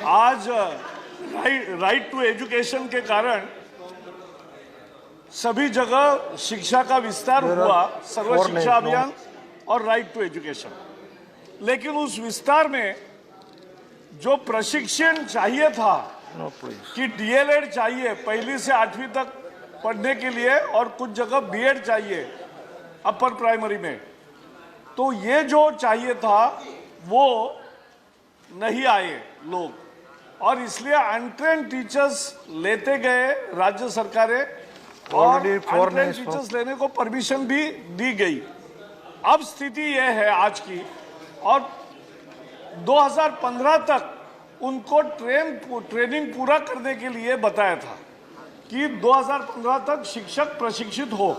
आज right to education के कारण सभी जगह शिक्षा का विस्तार हुआ, सर्व शिक्षा अभियान और राइट टू एजुकेशन। लेकिन उस विस्तार में जो प्रशिक्षण चाहिए था कि डीएलएड चाहिए पहली से 8वीं तक पढ़ने के लिए और कुछ जगह बीएड चाहिए अपर प्राइमरी में, तो ये जो चाहिए था वो नहीं आए लोग, और इसलिए अनट्रेन्ड टीचर्स लेते गए राज्य सरकारें और अनट्रेन्ड टीचर्स लेने को परमिशन भी दी गई। अब स्थिति यह है आज की, और 2015 तक उनको ट्रेनिंग पूरा करने के लिए बताया था कि 2015 तक शिक्षक प्रशिक्षित हो,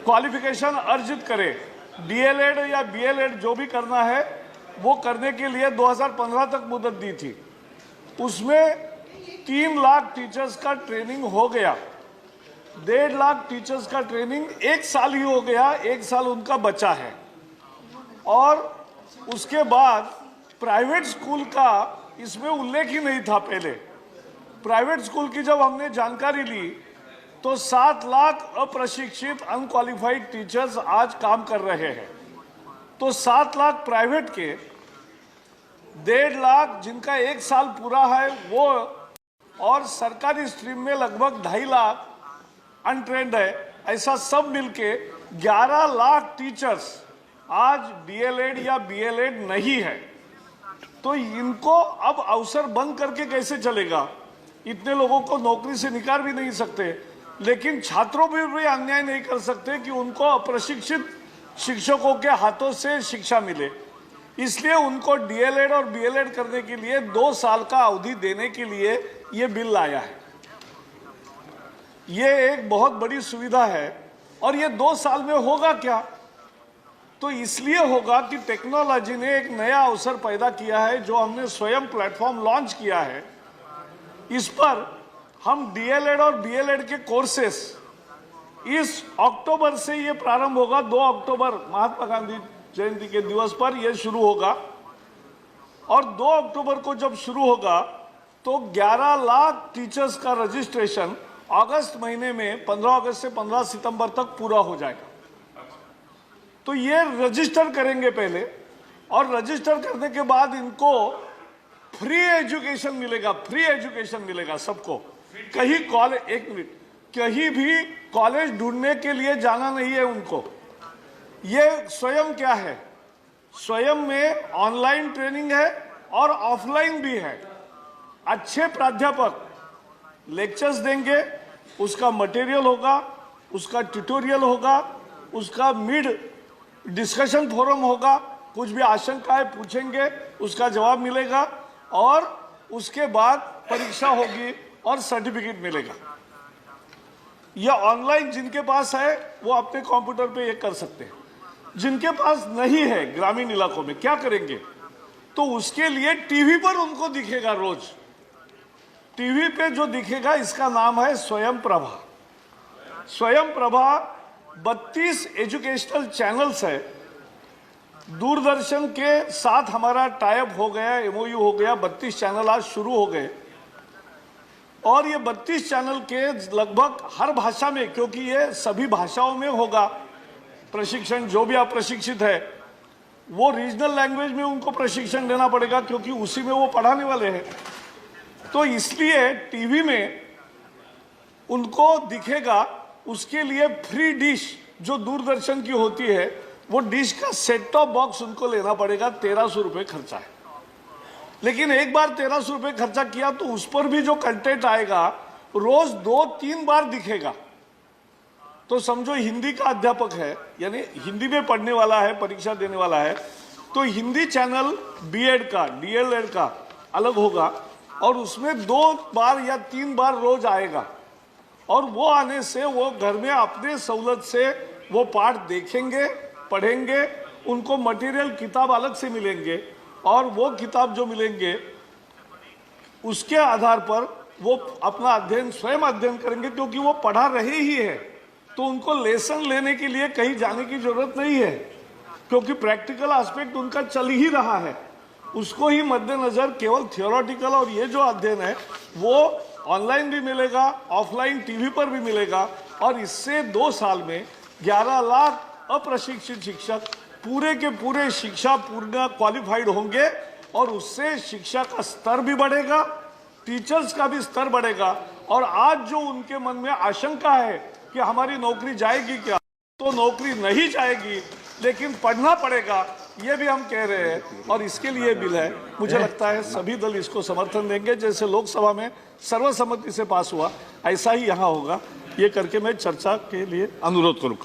क्वालिफिकेशन अर्जित करे, डीएलएड या बीएलएड जो भी करना है वो करने के लिए 2015 तक मुदत दी थी। उसमें 3 लाख टीचर्स का ट्रेनिंग हो गया, 1.5 लाख टीचर्स का ट्रेनिंग 1 साल ही हो गया, 1 साल उनका बचा है। और उसके बाद प्राइवेट स्कूल का इसमें उल्लेख ही नहीं था। पहले प्राइवेट स्कूल की जब हमने जानकारी ली तो 7 लाख अप्रशिक्षित अनक्वालिफाइड टीचर्स आज काम कर रहे हैं। तो 7 लाख प्राइवेट के, 1.5 लाख जिनका 1 साल पूरा है वो, और सरकारी स्ट्रीम में लगभग 2.5 लाख अनट्रेंड है, ऐसा सब मिलके 11 लाख टीचर्स आज डीएलएड या बीएलएड नहीं है। तो इनको अब अवसर बंद करके कैसे चलेगा? इतने लोगों को नौकरी से निकाल भी नहीं सकते, लेकिन छात्रों पर भी अन्याय नहीं कर सकते कि उनको अप्रशिक्षित शिक्षकों के हाथों से शिक्षा मिले। इसलिए उनको डीएलएड और बीएलएड करने के लिए 2 साल का अवधि देने के लिए ये बिल लाया है। ये एक बहुत बड़ी सुविधा है। और ये 2 साल में होगा क्या? तो इसलिए होगा कि टेक्नोलॉजी ने एक नया अवसर पैदा किया है, जो हमने स्वयं प्लेटफॉर्म लॉन्च किया है। इस पर हम डीएलएड और बीएलएड के कोर्सेस इस अक्टूबर से ये प्रारंभ होगा। 2 अक्टूबर महात्मा गांधी जयंती के दिवस पर यह शुरू होगा, और 2 अक्टूबर को जब शुरू होगा तो 11 लाख टीचर्स का रजिस्ट्रेशन अगस्त महीने में 15 अगस्त से 15 सितंबर तक पूरा हो जाएगा। तो ये रजिस्टर करेंगे पहले, और रजिस्टर करने के बाद इनको फ्री एजुकेशन मिलेगा, फ्री एजुकेशन मिलेगा सबको। कहीं कॉलेज, एक मिनट, कहीं भी कॉलेज ढूंढने के लिए जाना नहीं है उनको। ये स्वयं क्या है, स्वयं में ऑनलाइन ट्रेनिंग है और ऑफलाइन भी है। अच्छे प्राध्यापक लेक्चर्स देंगे, उसका मटेरियल होगा, उसका ट्यूटोरियल होगा, उसका मिड डिस्कशन फोरम होगा, कुछ भी आशंकाएं पूछेंगे उसका जवाब मिलेगा, और उसके बाद परीक्षा होगी और सर्टिफिकेट मिलेगा। यह ऑनलाइन जिनके पास है वो अपने कंप्यूटर पे ये कर सकते हैं। जिनके पास नहीं है ग्रामीण इलाकों में क्या करेंगे? तो उसके लिए टीवी पर उनको दिखेगा, रोज टीवी पे जो दिखेगा इसका नाम है स्वयं प्रभा। स्वयं प्रभा 32 एजुकेशनल चैनल्स है। दूरदर्शन के साथ हमारा टाइप हो गया, एमओयू हो गया, 32 चैनल आज शुरू हो गए। और ये 32 चैनल के लगभग हर भाषा में, क्योंकि ये सभी भाषाओं में होगा प्रशिक्षण, जो भी अप्रशिक्षित है वो रीजनल लैंग्वेज में उनको प्रशिक्षण देना पड़ेगा, क्योंकि उसी में वो पढ़ाने वाले हैं। तो इसलिए टीवी में उनको दिखेगा। उसके लिए फ्री डिश जो दूरदर्शन की होती है, वो डिश का सेट टॉप बॉक्स उनको लेना पड़ेगा। 1300 रुपये खर्चा है। लेकिन एक बार 1300 रुपये खर्चा किया तो उस पर भी जो कंटेंट आएगा रोज 2-3 बार दिखेगा। तो समझो हिंदी का अध्यापक है, यानी हिंदी में पढ़ने वाला है, परीक्षा देने वाला है, तो हिंदी चैनल बीएड का, डीएलएड का अलग होगा, और उसमें 2 बार या 3 बार रोज आएगा। और वो आने से वो घर में अपने सहूलत से वो पाठ देखेंगे, पढ़ेंगे, उनको मटेरियल किताब अलग से मिलेंगे, और वो किताब जो मिलेंगे उसके आधार पर वो अपना अध्ययन स्वयं अध्ययन करेंगे, क्योंकि वो पढ़ा रहे ही है। तो उनको लेसन लेने के लिए कहीं जाने की जरूरत नहीं है, क्योंकि प्रैक्टिकल एस्पेक्ट उनका चल ही रहा है। उसको ही मद्देनजर केवल थियोरेटिकल और ये जो अध्ययन है वो ऑनलाइन भी मिलेगा, ऑफलाइन टीवी पर भी मिलेगा और इससे 2 साल में 11 लाख अप्रशिक्षित शिक्षक पूरे के पूरे शिक्षा पूर्ण क्वालिफाइड होंगे और उससे शिक्षा का स्तर भी बढ़ेगा, टीचर्स का भी स्तर बढ़ेगा। और आज जो उनके मन में आशंका है कि हमारी नौकरी जाएगी क्या, तो नौकरी नहीं जाएगी लेकिन पढ़ना पड़ेगा, ये भी हम कह रहे हैं और इसके लिए बिल है। मुझे लगता है सभी दल इसको समर्थन देंगे। जैसे लोकसभा में सर्वसम्मति से पास हुआ ऐसा ही यहाँ होगा, ये करके मैं चर्चा के लिए अनुरोध करूँगा।